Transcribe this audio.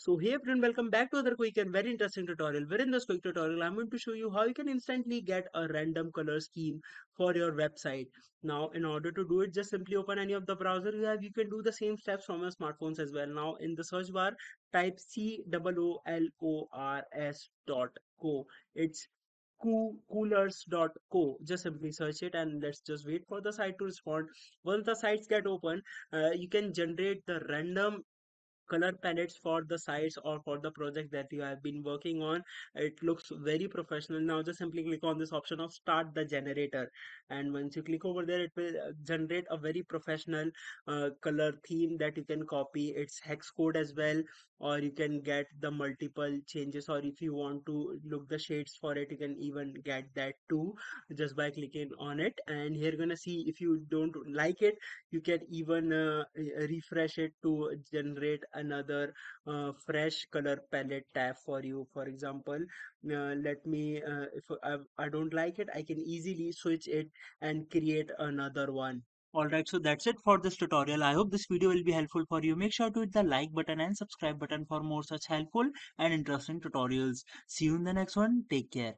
So hey everyone, welcome back to another quick and very interesting tutorial. Where in this quick tutorial, I'm going to show you how you can instantly get a random color scheme for your website. Now, in order to do it, just simply open any of the browser you have. You can do the same steps from your smartphones as well. Now, in the search bar, type COOLORS.co. It's coolers.co. Just simply search it and let's just wait for the site to respond. Once the sites get open, you can generate the random color palettes for the sites or for the project that you have been working on. It looks very professional. Now just simply click on this option of start the generator, and once you click over there, it will generate a very professional color theme that you can copy. It's hex code as well, or you can get the multiple changes, or if you want to look the shades for it, you can even get that too just by clicking on it. And here you're gonna see, if you don't like it, you can even refresh it to generate another fresh color palette tab for you. For example, let me if I don't like it, I can easily switch it and create another one. Alright, so that's it for this tutorial. I hope this video will be helpful for you. Make sure to hit the like button and subscribe button for more such helpful and interesting tutorials. See you in the next one. Take care.